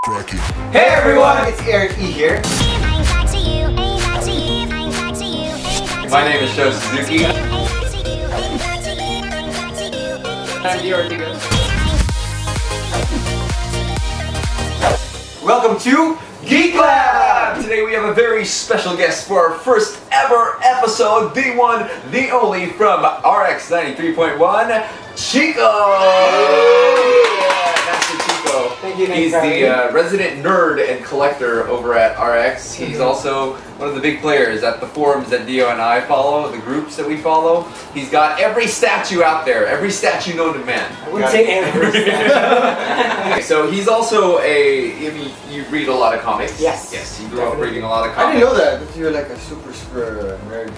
Crack it. Hey everyone, it's Eric E here. My name is Sho Suzuki. I'm the Ortega. Welcome to GeekLab! Today we have a very special guest for our first ever episode, the one, the only, from RX 93.1, Chico! Master Chico. Thank you. He's the resident nerd and collector over at RX. He's also one of the big players at the forums that Dio and I follow, the groups that we follow. He's got every statue out there, every statue known to man. I wouldn't say every. Okay, so he's also you read a lot of comics. Yes. Yes, you grew up reading a lot of comics. I didn't know that you're like a super nerd.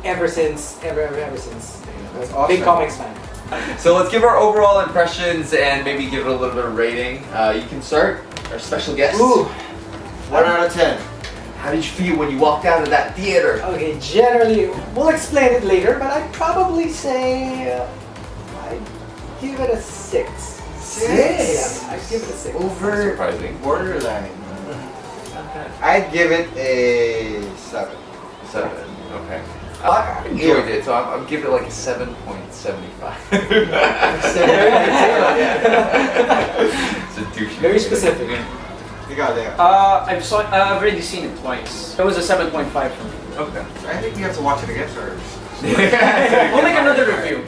Ever since. That's awesome. Big comics fan. So let's give our overall impressions and maybe give it a little bit of rating. You can start, our special guest. Ooh. 1 out of 10. How did you feel when you walked out of that theater? Okay, generally, we'll explain it later, but I'd probably say I'd give it a 6. 6? Yeah, I'd give it a 6. Over Surprising. borderline. I'd give it a 7. 7. Okay. I enjoyed it, so I'm giving it like a 7.75. It's a douchey. Very specific. You got there. I've already seen it twice. It was a 7.5 for me. Okay. I think we have to watch it again first. We'll make another review.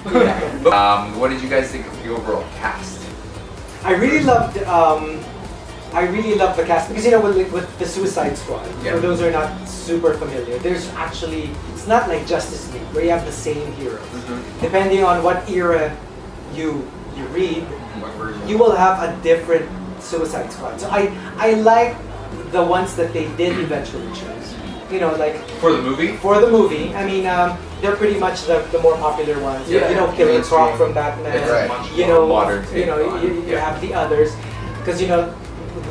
What did you guys think of the overall cast? I really loved the cast because with the Suicide Squad. Yeah. For those who are not super familiar, there's actually it's not like Justice League where you have the same heroes. Depending on what era you read, What version? you will have a different Suicide Squad. So I like the ones that they did eventually choose. You know, like For the movie? for the movie. I mean, they're pretty much the more popular ones. Yeah. You know, Killer Mainstream. Croc from Batman. It's Right. much You more know, modern you take know, on you, it. you Yeah. have the others because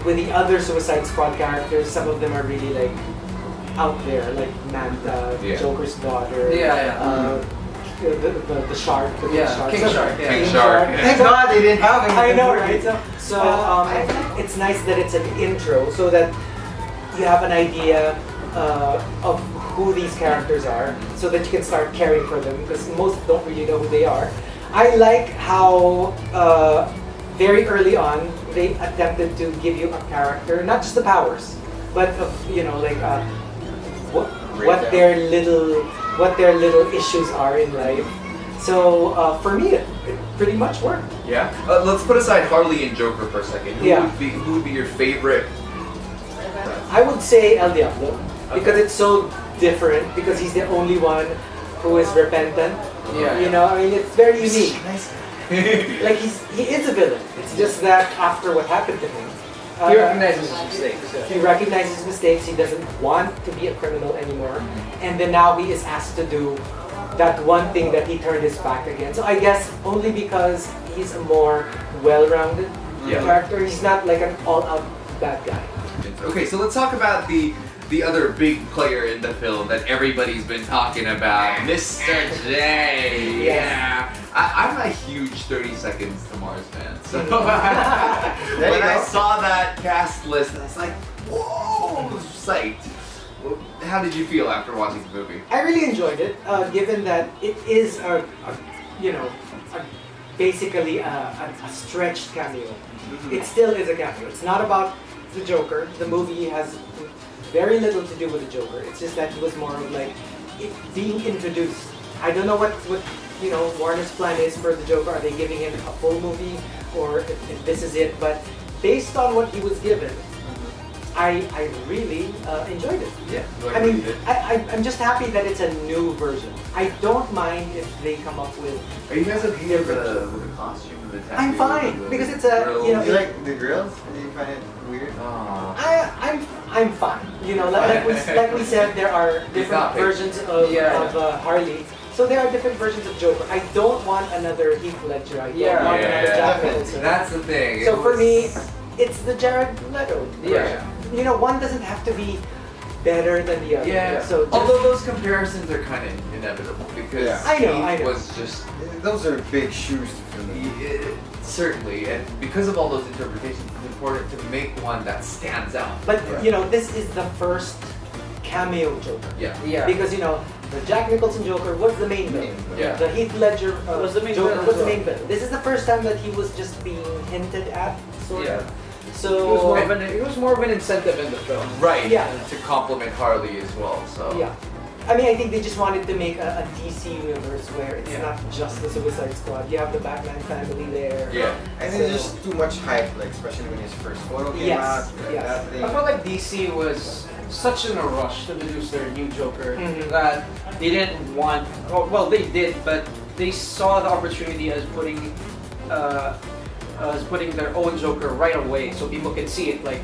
with the other Suicide Squad characters, some of them are really like out there, like Manta, Yeah. Joker's daughter. Yeah. The shark. The Yeah, shark. King So- Shark, yeah. King Shark. Thank God they didn't have any. I know, right? So it's nice that it's an intro so that you have an idea of who these characters are so that you can start caring for them because most don't really know who they are. I like how very early on they attempted to give you a character, not just the powers, but what their little issues are in life. So for me, it pretty much worked. Yeah. Let's put aside Harley and Joker for a second. Yeah. Who would be your favorite? I would say El Diablo because it's so different because he's the only one who is repentant. Yeah. You know, I mean, it's very unique. Nice. Like he is a villain. It's just that after what happened to him, He recognizes his mistakes. he recognizes his mistakes. He doesn't want to be a criminal anymore, and then now he is asked to do that one thing that he turned his back against. So I guess only because he's a more well-rounded Yeah. character. He's not like an all-out bad guy. Okay, so let's talk about the other big player in the film that everybody's been talking about, Mr. J. Yes. Yeah. I'm a huge 30 Seconds to Mars fan. So There when you I go. saw that cast list, I was like, whoa, psyched. How did you feel after watching the movie? I really enjoyed it, given that it is basically a stretched cameo. It still is a cameo. It's not about the Joker. The movie has very little to do with the Joker. It's just that he was more of like being introduced. I don't know what Warner's plan is for the Joker. Are they giving him a full movie or if this is it? But based on what he was given, I really enjoyed it. Yeah. I mean, I'm just happy that it's a new version. I don't mind if they come up with. Are you guys okay with the costume and the tattoo? I'm fine because it's a Grill? you know. You like the grills? Do you find it weird? Aw. I'm fine. You know, like we said, there are different not picky. versions of Yeah. Harley. So there are different versions of Joker. I don't want another Heath Ledger. I don't Yeah. want another Jack Yeah. Nicholson. That's the thing. So It for was- me, it's the Jared Leto Yeah. version. You know, one doesn't have to be better than the other. Yeah. So just, Although those comparisons are kind of inevitable because Yeah. I know. Heath was just Those are big shoes to fill. certainly, and because of all those interpretations, it's important to make one that stands out. but Yeah. you know, this is the first cameo Joker. Yeah. Yeah. Because you know, the Jack Nicholson Joker was the main villain. Yeah. The Heath Ledger Was the main Joker villain was as the well. main villain. This is the first time that he was just being hinted at, sort Yeah. of. It So was more of an incentive in the film. Right. Yeah. To complement Harley as well. So. yeah, I mean, I think they just wanted to make a DC universe where it's Yeah. not just the Suicide Squad. You have the Batman family there. Yeah. And it's just too much hype, like especially when his first photo came Yes, out. Like, yes. that thing. I felt like DC was such in a rush to introduce their new Joker Mhm. that they didn't want. Well, they did, but they saw the opportunity as putting their own Joker right away, so people can see it. Like,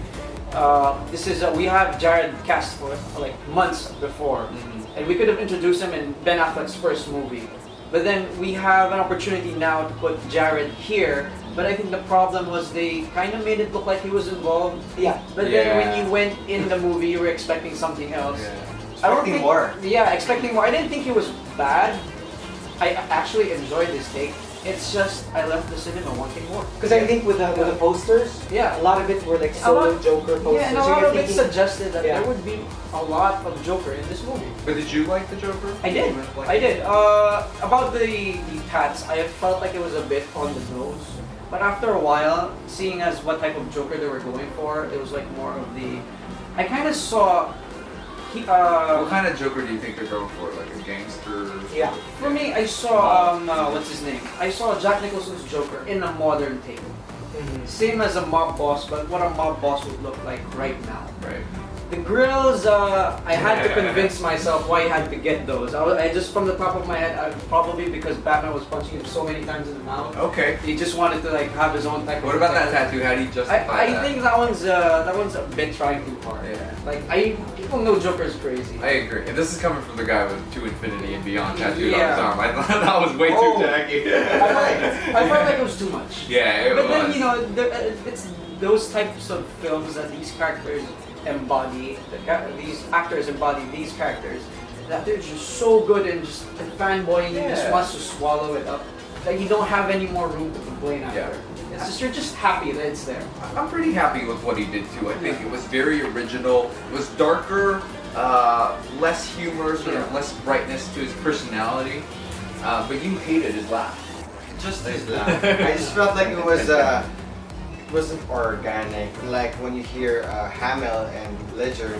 this is we have Jared cast for like months before, and we could have introduced him in Ben Affleck's first movie. But then we have an opportunity now to put Jared here. But I think the problem was they kind of made it look like he was involved. Yeah. But then Yeah. when you went in the movie, you were expecting something else. Yeah. I don't Expecting think, more. Yeah, expecting more. I didn't think it was bad. I actually enjoyed this take. It's just I left the cinema wanting more. Because I think with the posters, Yeah. a lot of it were like solo Joker posters. Yeah, and a So lot you're of it thinking- suggested that Yeah. there would be a lot of Joker in this movie. But did you like the Joker? I did. I did. About the tats, I felt like it was a bit on the nose. But after a while, seeing as what type of Joker they were going for, it was like more of the. I kind of saw. What kind of Joker do you think they're going for? Like a gangster? Yeah. For me, I saw what's his name? I saw Jack Nicholson's Joker in a modern take. Mhm. Same as a mob boss, but what a mob boss would look like right now. Right. The grills, I had to convince myself why I had to get those. I just from the top of my head, probably because Batman was punching him so many times in the mouth. Okay. He just wanted to like have his own type of. What about that tattoo? How do you justify I that? think that one's a bit trying too hard. Yeah. Like people know Joker's crazy. I agree. And this is coming from the guy with To Infinity and Beyond tattooed on Yeah. his arm. I thought that was way too Oh. tacky. I felt like it was too much. Yeah, it But was. then you know, it's those types of films that these characters embody. These actors embody these characters. That they're just so good and just fanboying. You just Yeah. wants to swallow it up. That you don't have any more room to complain after. Yeah. It's just you're just happy that it's there. I'm pretty happy with what he did too. I think it was very original. It was darker, less humor, sort of less brightness to his personality. But you hated his laugh. Just his laugh. I just felt like it wasn't organic. Like when you hear Hamill and Ledger,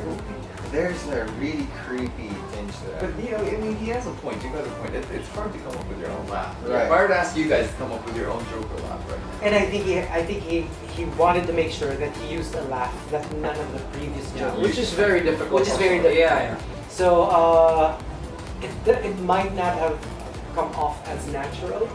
there's a really creepy tinge to that. But you know, I mean, he has a point. You got a point. It's hard to come up with your own laugh. Right. If I were to ask you guys to come up with your own Joker laugh right now. And I think he wanted to make sure that he used a laugh that none of the previous Jokers. Which is very difficult. Which is very also. difficult. Yeah, So it might not have come off as natural,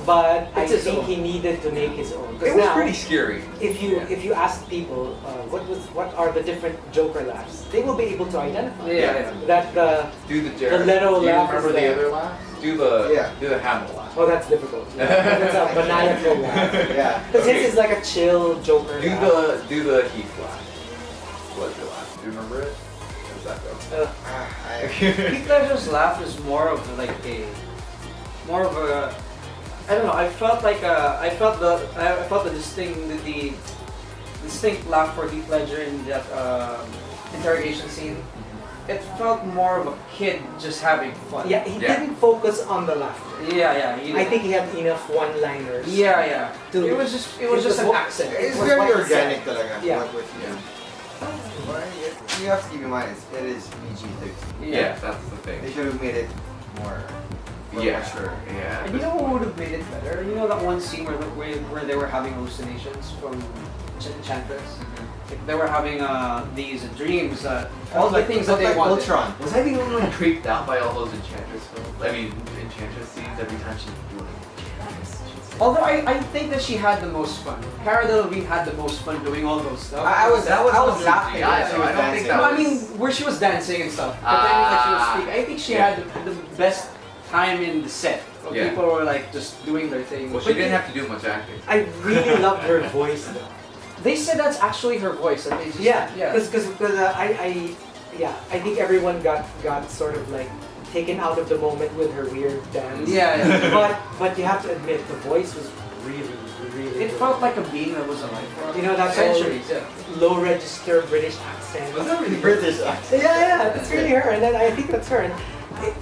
but I It's his think own. he needed to make his own. It Because was now, pretty scary. if you ask people what are the different Joker laughs, they will be able to identify. Yeah. That Do the Jared. The Leto Do you laugh remember is the there. other laugh? Do the Hamill laugh. oh, that's difficult. That's a maniacal laugh. Yeah. Because his is like a chill Joker Do laugh. the Heath laugh. Ledger laugh. Do you remember it? How does that go? Heath Ledger's laugh is more of like I don't know. I felt the distinct laugh for Heath Ledger in that interrogation scene. It felt more of a kid just having fun. Yeah, he Yeah. didn't focus on the laughter. Yeah. I think he had enough one-liners. Yeah. To- It was just an accent. It's was very what he organic said. talaga. Yeah. What you you have to keep in mind, it is PG-13. Yeah, that's the They thing. should have made it more Yeah. mature. Yeah. And you know what would have made it better? You know that one scene where they were having hallucinations from Enchantress? Like they were having these dreams, all the things that they like wanted. Ultron. Was I the only one creeped out by all those Enchantress films? I mean, Enchantress scenes every time she would do it. Although I think that she had the most fun. Cara Delevingne had the most fun doing all those stuff. I was all laughing. CGI, when she though. was I don't think dancing. that No, I was- mean, where she was dancing and stuff. Pretending like she was speaking. I think she Yeah. had the best time in the set. Where Yeah. people were like just doing their thing. Well, she didn't have to do much acting. I really loved her voice though. They said that's actually her voice. And they just, Yeah, yeah. because yeah, I think everyone got sort of like taken out of the moment with her weird dance. Yeah. But you have to admit the voice was really It good. felt like a being that was alive for You know, that centuries. Yeah. low register British accent. Was that really British accent? Yeah, that's really her, and then I think that's her. And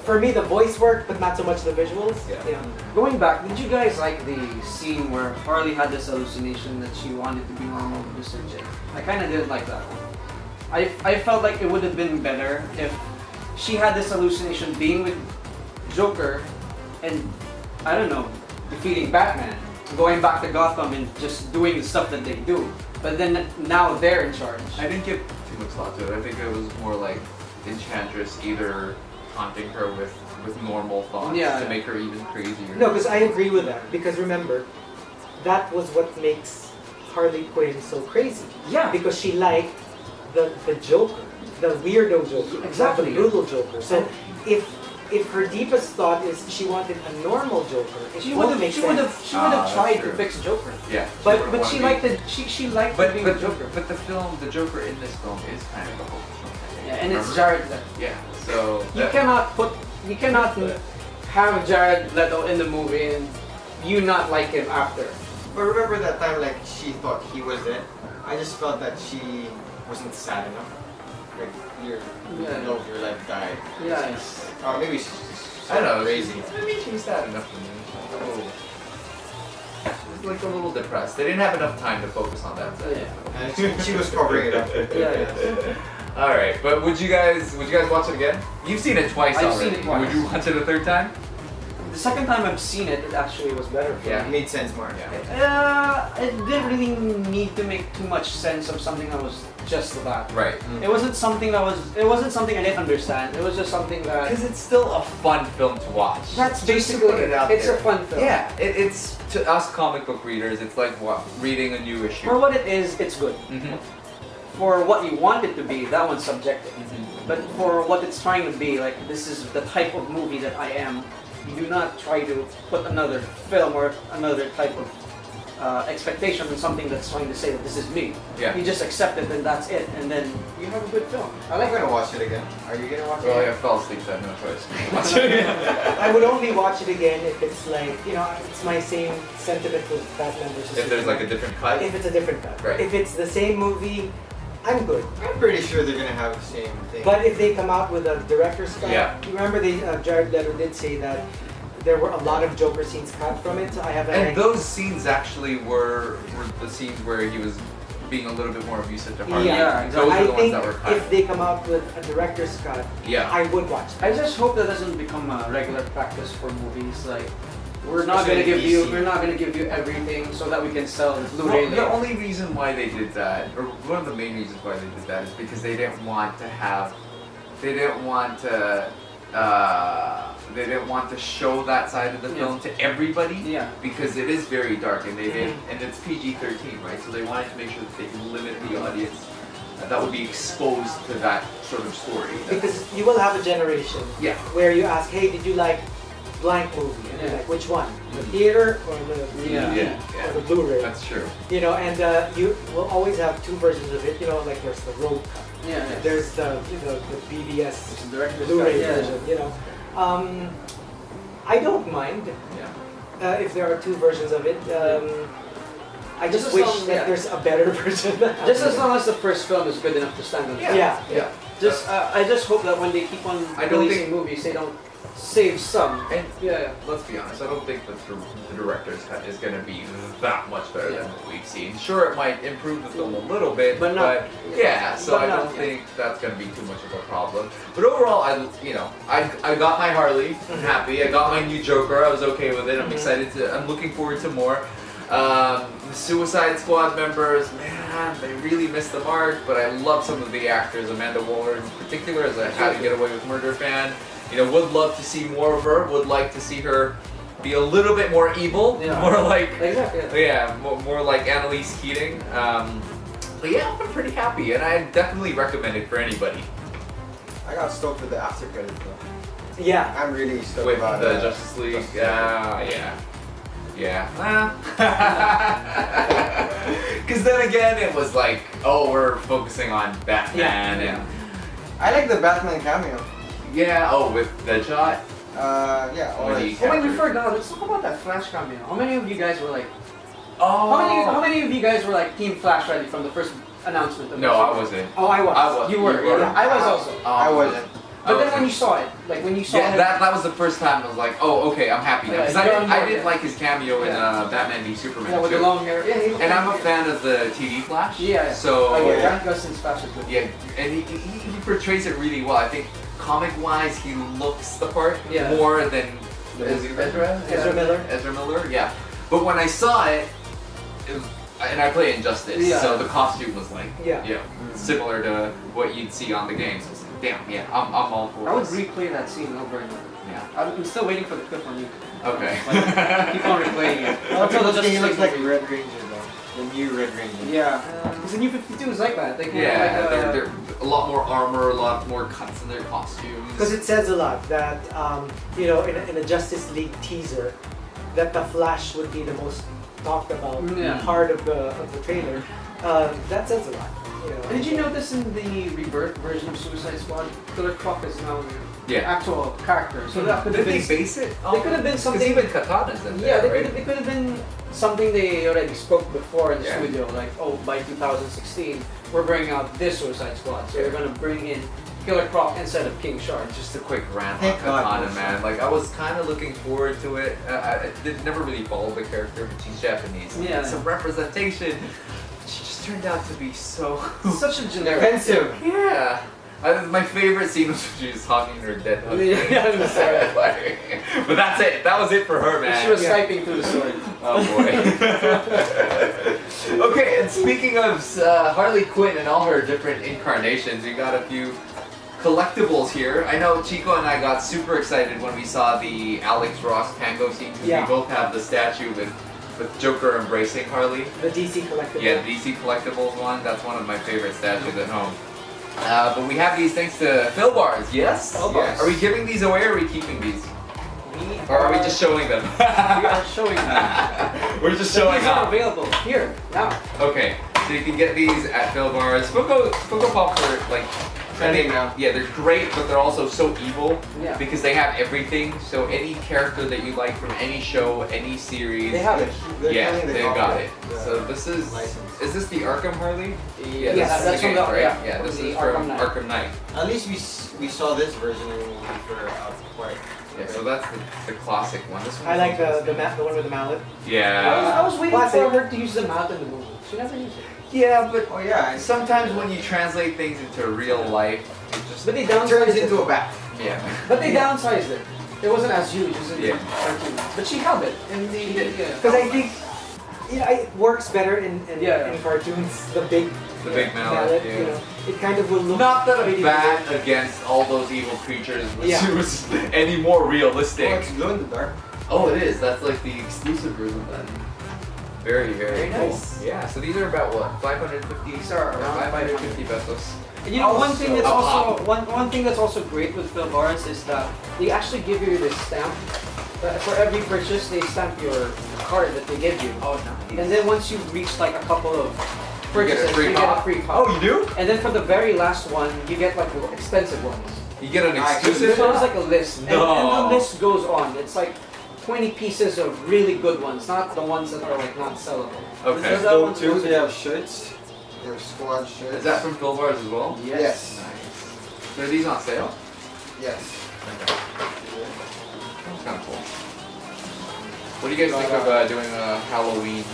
for me, the voice worked, but not so much the visuals. Yeah. Going back, did you guys like the scene where Harley had this hallucination that she wanted to be normal with Mr. J? I kind of didn't like that one. I felt like it would have been better if she had this hallucination being with Joker and, I don't know, defeating Batman, going back to Gotham and just doing the stuff that they do. But then now they're in charge. I didn't give too much thought to it. I think it was more like Enchantress either haunting her with normal thoughts to make her even crazier. No, because I agree with that. Because remember, that was what makes Harley Quinn so crazy. Yeah. Because she liked the Joker, the weirdo Joker, Exactly. the brutal Joker. So if her deepest thought is she wanted a normal Joker, She would have tried to true. fix Joker. Yeah. But she liked being the Joker. But the Joker in this film is kind of the whole film. Yeah, and it's Remember? Jared Leto. Yeah. So You cannot have Jared Leto in the movie and you not like him after. But remember that time, like, she thought he was it? I just felt that she wasn't sad enough. Like, you know your life died. Yes. Or maybe she's I don't know. crazy. Maybe she was sad enough for me. She was like a little depressed. They didn't have enough time to focus on that. So. Yeah. And she was covering it up. Yeah. All right, but would you guys watch it again? You've seen it twice I've already. seen it twice. Would you watch it a third time? The second time I've seen it, it actually was better for Yeah. It me. made sense more. Yeah. It didn't really need to make too much sense of something that was just that. Right. It wasn't something I didn't understand. It was just something that Because it's still a fun film to watch. that's Just to basically put it out it's there. a fun film. Yeah, it's to us comic book readers. It's like reading a new issue. For what it is, it's good. Mhm. For what you want it to be, that one's subjective. Mhm. But for what it's trying to be, like this is the type of movie that I am. You do not try to put another film or another type of expectation on something that's trying to say that this is me. Yeah. You just accept it and that's it, and then you have a good film. I'm gonna watch it again. Are you gonna watch it Well, I again? fell asleep, so I had no choice. Watch it again. I would only watch it again if it's like, it's my same sentiment with Batman versus If there's like a Superman. different cut. If it's a different cut. Right. If it's the same movie, I'm good. I'm pretty sure they're gonna have the same thing. But if they come out with a director's cut, Yeah. you remember Jared Leto did say that there were a lot of Joker scenes cut from it. So I have And those scenes actually were the scenes where he was being a little bit more abusive to Harley. Yeah, Those exactly. are I the ones think that were cut. if they come out with a director's cut, Yeah. I would watch it. I just hope that doesn't become a regular practice for movies. Like we're not Especially gonna DC. we're not gonna give you everything so that we can sell the Blu-ray. Well, the only reason why they did that, or one of the main reasons why they did that, is because they didn't want to show that side of the film to everybody. Yeah. Because it is very dark, and they did, and it's PG-13, right? So they wanted to make sure that they could limit the audience that would be exposed to that sort of story. Because you will have a generation Yeah. where you ask, hey, did you like blank movie? And you're Yeah. like, which one? The theater or the Yeah. or the Blu-ray? That's true. And you will always have two versions of it. Like there's the road cut. Yeah. There's the BBS It's a director's Blu-ray cut, yeah. version. I don't mind Yeah. if there are two versions of it. I just Just as wish long- that yeah. there's a better version. Just as long as the first film is good enough to stand on. its own. Yeah. Just I just hope that when they keep on I don't releasing movies, they don't save some. And Yeah. let's be honest, I don't think that the director's cut is going to be that much better than what we've seen. Sure, it might improve the film a little bit, But not- yeah, so but I not- don't think that's going to be too much of a problem. But overall, I got my Harley. I'm happy. I got my new Joker. I was okay with it. I'm excited I'm looking forward to more. The Suicide Squad members, man, they really missed the mark. But I love some of the actors. Amanda Waller, in particular, as a How to Get Away with Murder fan. Would love to see more of her. Would like to see her be a little bit more evil, Yeah. more like Exactly. more like Annalise Keating. But yeah, I'm pretty happy, and I definitely recommend it for anybody. I got stoked with the after credit though. Yeah. I'm really stoked With about the Justice League, yeah. Because then again, it was like, oh, we're focusing on Batman, Yeah. I like the Batman cameo. Yeah. Oh, with Deadshot. Yeah. When Or he- Oh wait, we forgot. Let's talk about that Flash cameo. How many of you guys were like? Oh. How many of you guys were like Team Flash ready from the first announcement? Of No, the show? I wasn't. Oh, I was. I was. You were. Yeah, I was also. I wasn't. But then when you saw it, like when you saw Yeah, him, that was the first time I was like, oh, okay, I'm happy now. Yeah, Because I you're didn't, on I board, didn't yeah. like his cameo in Yeah. Batman v Superman yeah, with the too. long hair. Yeah, he looked And I'm a like- fan of the TV Flash. Yeah. So Oh yeah, yeah. Grant Gustin's Flash is good. yeah, and he portrays it really well. I think comic-wise, he looks the part Yeah. more than Ezra. Ezra Miller. Ezra Miller, yeah. But when I saw it, was, and I play Injustice, Yeah. so the costume was like, Yeah. similar to what you'd see on the games. So it's like, damn, yeah, I'm all for I would this. replay that scene over and over. Yeah. I'm still waiting for the clip on YouTube. Okay. Like, keep on replaying it. Also, Until this the thing looks Justice like League Red Ranger though. The new Red Ranger. movie. Yeah. Because the new 52 is like that. They can Yeah, like, they're a lot more armor, a lot more cuts in their costumes. Because it says a lot that, you know, in a Justice League teaser, that the Flash would be the most talked about Yeah. part of the trailer. That says a lot. You know. Did you notice in the Rebirth version of Suicide Squad, Killer Croc is now the Yeah. actual character. So that could have Did been. they base it? They could have been something. Because even Katana's in Yeah, there, they could have been something they already spoke before in the Yeah. studio, like, oh, by 2016, we're bringing out this Suicide Squad, so we're gonna bring in Killer Croc instead of King Shark. Just a quick rant on Thank God Katana, for man. Like, I was kind of looking forward to it. I did never really follow the character, but she's Japanese. Yeah. Some representation. She just turned out to be so... Such a generic. Offensive. yeah. My favorite scene was when she was talking to her dead husband. Yeah, I'm sorry. But that's it. That was it for her, man. She was Yeah. Skyping through the sword. Oh boy. Okay, and speaking of Harley Quinn and all her different incarnations, we got a few collectibles here. I know Chico and I got super excited when we saw the Alex Ross Tango scene. 'Cause Yeah. We both have the statue with Joker embracing Harley. The DC collectible. Yeah, DC Collectibles one. That's one of my favorite statues at home. But we have these thanks to Filbars, yes? Filbars. Are we giving these away or are we keeping these? We Or are we just showing them? we are showing them. We're just So showing these are off. available here now. Okay, so you can get these at Filbars. Funko Pops are like Trending now. Yeah, they're great, but they're also so evil Yeah. because they have everything. So any character that you like from any show, any series, They have it. They're yeah, killing the they've copy, got it. the So this is license. this the Arkham Harley? Yeah, Yes, this is that's the game, from the- right? yeah, Yeah, from this the is Arkham from Knight. Arkham Knight. At least we saw this version when we were quite. Yeah, so that's the classic one. This one I like the one with the mallet. Yeah. I was waiting Classic. for her to use the mouth in the movie. She never used it. Yeah, but Oh yeah, it sometimes when you translate things into real life, it just But they turns downsized into it. a bat. yeah. But they downsized it. It wasn't as huge as in the Yeah. cartoon. But she held it in the yeah. Because I think you know, it works better in Yeah. cartoons. The big mallet, yeah. you know, it kind of will look. Not that a pretty bat against all those evil creatures was, Yeah. was any more Oh, realistic. it's glow in the dark. Oh, it is. That's like the exclusive version then. Very, very, Very cool. nice. Yeah, so these are about what? 550? These are around 550 pesos. And you know, one Also- thing that's A also one thing that's also great with Filbars is that they actually give you this stamp. For every purchase, they stamp your card that they give you. Oh, nice. And then once you reach like a couple of You get a purchases, free you get a cop? free cop. Oh, you do? And then for the very last one, you get like the expensive ones. You get an Nice. exclusive? There's like a list, and No. the list goes on. It's like 20 pieces of really good ones, not the ones that are like not sellable. Okay. Because that So one's too, also they have shirts. They have squad shirts. Is that from Filbars as well? Yes. Yes. Nice. So are these on sale? Yes. Okay. That's kind of cool. What do you guys think of doing a Halloween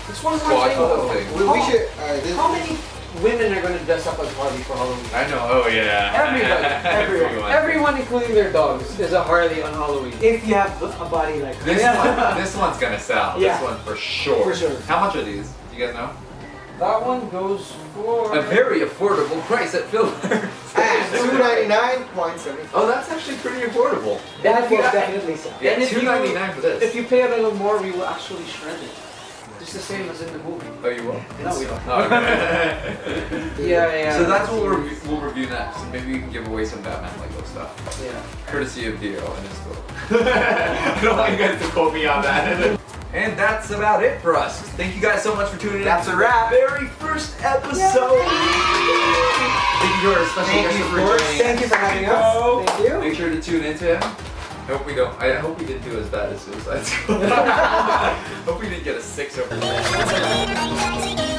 It's one more squad thing photo though. thing? We should. This, How many women are going to dress up as Harley for Halloween? I know, oh yeah. Everybody, everyone, including their dogs, is a Harley on Halloween. If you have a body like This that. one, this one's gonna sell. Yeah. This one for sure. For sure. How much are these? Do you guys know? That one goes for A very affordable price at Filbars. $299.70. Oh, that's actually pretty affordable. That if you- will definitely sell. Yeah, And if you- $2.99 for this. If you pay a little more, we will actually shred it. Just the same as in the movie. Oh, you will? No, we don't. Oh, okay. Yeah. So that's what we'll review next. Maybe we can give away some Batman Lego stuff. Yeah. Courtesy of Dio and his quote. I don't want you guys to quote me on that. And that's about it for us. Thank you guys so much for tuning in. That's to a wrap. the very first episode. Thank you to our special Thank guest, you of for course. joining Thank you for having us. Thank you. Make sure to tune into him. I hope we didn't do as bad as Suicide Squad. Hope we didn't get a 6 over.